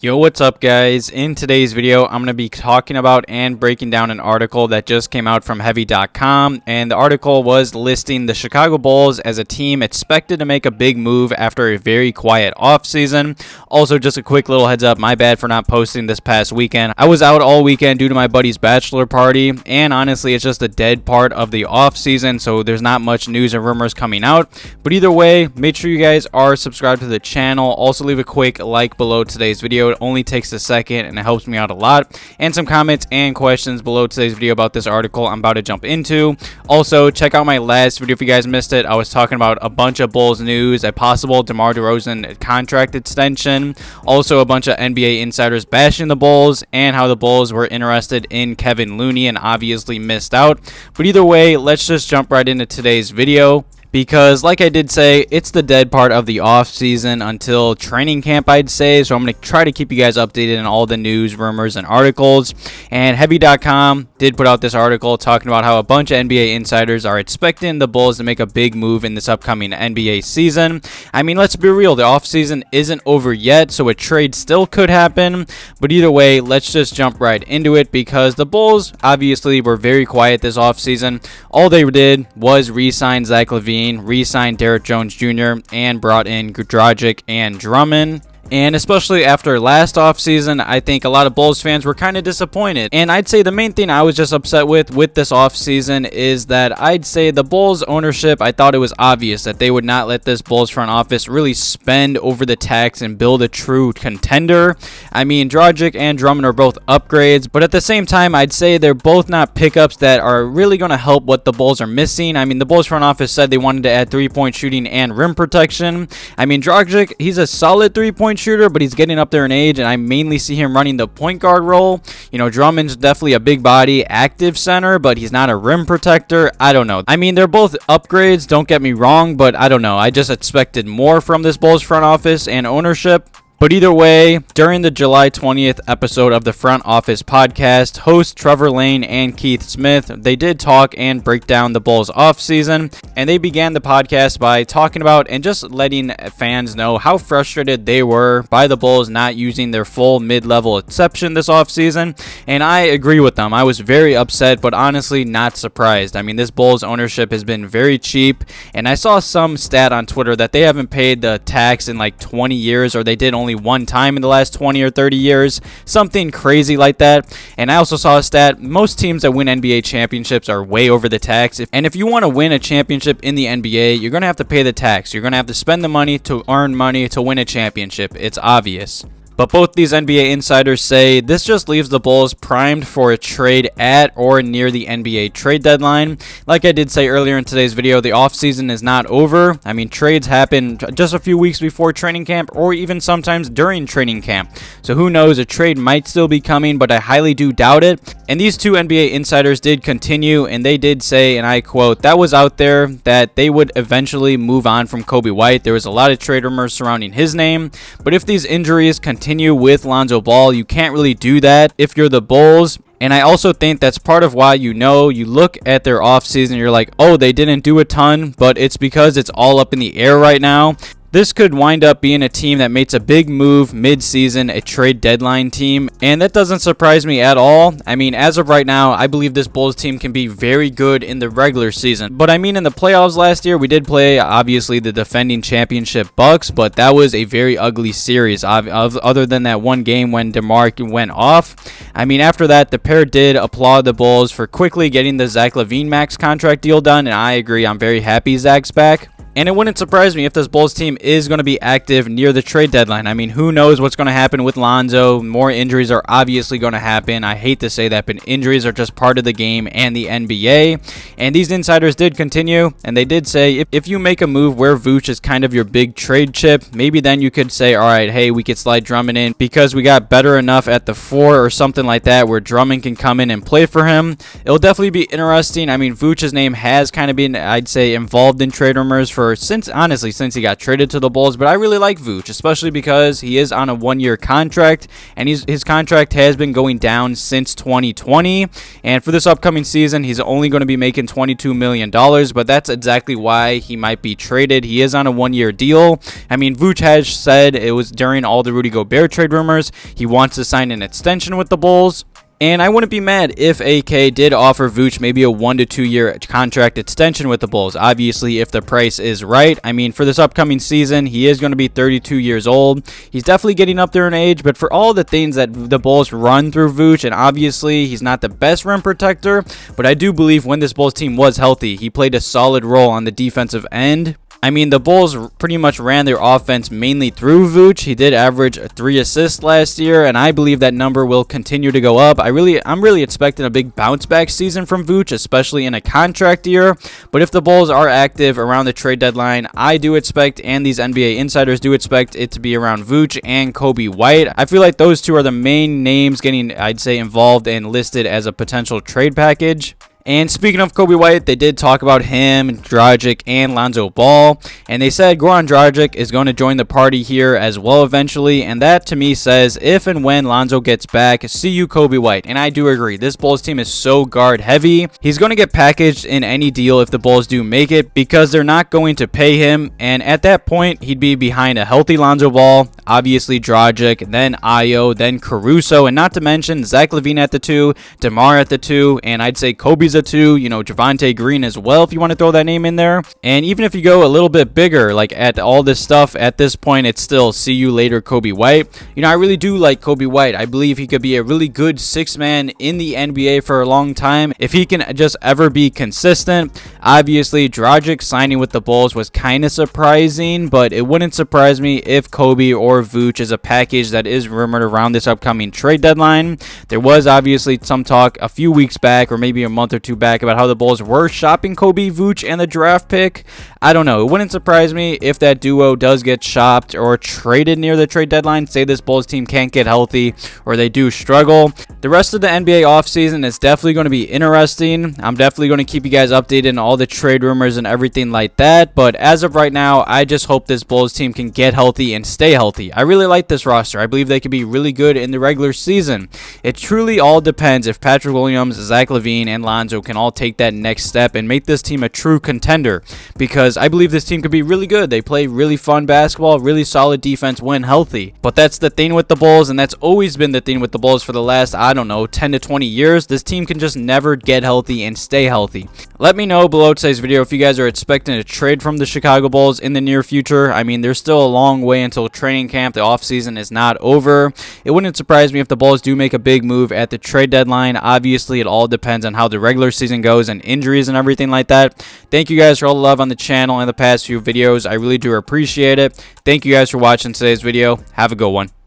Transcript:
Yo, what's up guys? In today's video, I'm going to be talking about and breaking down an article that just came out from Heavy.com, and the article was listing the Chicago Bulls as a team expected to make a big move after a very quiet offseason. Also, just a quick little heads up, my bad for not posting this past weekend. I was out all weekend due to my buddy's bachelor party, and honestly, it's just a dead part of the offseason, so there's not much news and rumors coming out. But either way, make sure you guys are subscribed to the channel. Also, leave a quick like below today's video. It only takes a second and it helps me out a lot. And some comments and questions below today's video about this article I'm about to jump into. Also, check out my last video if you guys missed it. I was talking about a bunch of Bulls news, a possible DeMar DeRozan contract extension, also a bunch of NBA insiders bashing the Bulls, and how the Bulls were interested in Kevin Looney and obviously missed out. But either way, let's just jump right into today's video. Because, like I did say, it's the dead part of the off-season until training camp, I'd say. So I'm going to try to keep you guys updated on all the news, rumors, and articles. And Heavy.com did put out this article talking about how a bunch of NBA insiders are expecting the Bulls to make a big move in this upcoming NBA season. I mean, let's be real. The off-season isn't over yet, so a trade still could happen. But either way, let's just jump right into it, because the Bulls obviously were very quiet this off-season. All they did was re-sign Zach LaVine, re-signed Derrick Jones Jr., and brought in Dragic and Drummond. And especially after last offseason, I think a lot of Bulls fans were kind of disappointed. And I'd say the main thing I was just upset with this offseason is that I'd say the Bulls ownership, I thought it was obvious that they would not let this Bulls front office really spend over the tax and build a true contender. I mean, Dragic and Drummond are both upgrades, but at the same time, I'd say they're both not pickups that are really going to help what the Bulls are missing. I mean, the Bulls front office said they wanted to add three-point shooting and rim protection. I mean, Dragic, he's a solid three-point shooter, but he's getting up there in age, and I mainly see him running the point guard role. You know, Drummond's definitely a big body active center, but he's not a rim protector. I don't know. I mean, they're both upgrades, don't get me wrong, but I don't know. I just expected more from this Bulls front office and ownership. But either way, during the July 20th episode of the Front Office podcast, hosts Trevor Lane and Keith Smith, they did talk and break down the Bulls offseason, and they began the podcast by talking about and just letting fans know how frustrated they were by the Bulls not using their full mid-level exception this offseason, and I agree with them. I was very upset, but honestly not surprised. I mean, this Bulls ownership has been very cheap, and I saw some stat on Twitter that they haven't paid the tax in like 20 years, or they did only one time in the last 20 or 30 years, something crazy like that. And I also saw a stat, most teams that win NBA championships are way over the tax, and if you want to win a championship in the NBA, you're going to have to pay the tax. You're going to have to spend the money to earn money to win a championship. It's obvious. But both these NBA insiders say this just leaves the Bulls primed for a trade at or near the NBA trade deadline. Like I did say earlier in today's video, the offseason is not over. I mean, trades happen just a few weeks before training camp, or even sometimes during training camp. So who knows, a trade might still be coming, but I highly do doubt it. And these two NBA insiders did continue, and they did say, and I quote, that was out there that they would eventually move on from Coby White. There was a lot of trade rumors surrounding his name, but if these injuries continue with Lonzo Ball, you can't really do that if you're the Bulls. And I also think that's part of why, you look at their offseason, you're like, oh, they didn't do a ton, but it's because it's all up in the air right now. This could wind up being a team that makes a big move mid-season, a trade deadline team, and that doesn't surprise me at all. I mean, as of right now, I believe this Bulls team can be very good in the regular season. But I mean, in the playoffs last year, we did play, obviously, the defending championship Bucks, but that was a very ugly series, other than that one game when DeMar went off. I mean, after that, the pair did applaud the Bulls for quickly getting the Zach LaVine max contract deal done, and I agree, I'm very happy Zach's back. And it wouldn't surprise me if this Bulls team is going to be active near the trade deadline. I mean, who knows what's going to happen with Lonzo? More injuries are obviously going to happen. I hate to say that, but injuries are just part of the game and the NBA. And these insiders did continue, and they did say if you make a move where Vuce is kind of your big trade chip, maybe then you could say, all right, hey, we could slide Drummond in because we got better enough at the 4 or something like that where Drummond can come in and play for him. It'll definitely be interesting. I mean, Vuce's name has kind of been, I'd say, involved in trade rumors for honestly since he got traded to the Bulls, but I really like Vooch, especially because he is on a 1-year contract, and his contract has been going down since 2020, and for this upcoming season, he's only going to be making $22 million, but that's exactly why he might be traded. He is on a 1-year deal. I mean, Vooch has said, it was during all the Rudy Gobert trade rumors, he wants to sign an extension with the Bulls. And I wouldn't be mad if AK did offer Vooch maybe a 1 to 2 year contract extension with the Bulls. Obviously, if the price is right. I mean, for this upcoming season, he is going to be 32 years old. He's definitely getting up there in age, but for all the things that the Bulls run through Vooch, and obviously he's not the best rim protector, but I do believe when this Bulls team was healthy, he played a solid role on the defensive end. I mean, the Bulls pretty much ran their offense mainly through Vooch. He did average 3 assists last year, and I believe that number will continue to go up. I'm really expecting a big bounce back season from Vooch, especially in a contract year. But if the Bulls are active around the trade deadline, I do expect, and these NBA insiders do expect, it to be around Vooch and Coby White. I feel like those two are the main names getting, I'd say, involved and listed as a potential trade package. And speaking of Coby White, they did talk about him, Dragic, and Lonzo Ball. And they said Goran Dragic is going to join the party here as well eventually. And that to me says if and when Lonzo gets back, see you Coby White. And I do agree. This Bulls team is so guard heavy. He's going to get packaged in any deal if the Bulls do make it because they're not going to pay him. And at that point, he'd be behind a healthy Lonzo Ball, obviously Dragic, then Ayo, then Caruso. And not to mention Zach LaVine at the 2, Demar at the 2, and I'd say Kobe's a 2, you know, Javonte Green as well if you want to throw that name in there. And even if you go a little bit bigger, like at all this stuff, at this point it's still see you later Coby White. You know, I really do like Coby White. I believe he could be a really good 6-man in the NBA for a long time if he can just ever be consistent. Obviously, Dragic signing with the Bulls was kind of surprising, but it wouldn't surprise me if Coby or Vooch is a package that is rumored around this upcoming trade deadline. There was obviously some talk a few weeks back or maybe a month or two back about how the Bulls were shopping Coby, Vooch, and the draft pick. I don't know. It wouldn't surprise me if that duo does get shopped or traded near the trade deadline. Say this Bulls team can't get healthy or they do struggle. The rest of the NBA offseason is definitely going to be interesting. I'm definitely going to keep you guys updated on all the trade rumors and everything like that. But as of right now, I just hope this Bulls team can get healthy and stay healthy. I really like this roster. I believe they could be really good in the regular season. It truly all depends if Patrick Williams, Zach LaVine, and Lonzo can all take that next step and make this team a true contender, because I believe this team could be really good. They play really fun basketball, really solid defense when healthy. But that's the thing with the Bulls, and that's always been the thing with the Bulls for the last, I don't know, 10 to 20 years. This team can just never get healthy and stay healthy. Let me know below today's video if you guys are expecting a trade from the Chicago Bulls in the near future. I mean, there's still a long way until training camp. The offseason is not over. It wouldn't surprise me if the Bulls do make a big move at the trade deadline. Obviously, it all depends on how the regular season goes and injuries and everything like that. Thank you guys for all the love on the channel and the past few videos. I really do appreciate it. Thank you guys for watching today's video. Have a good one.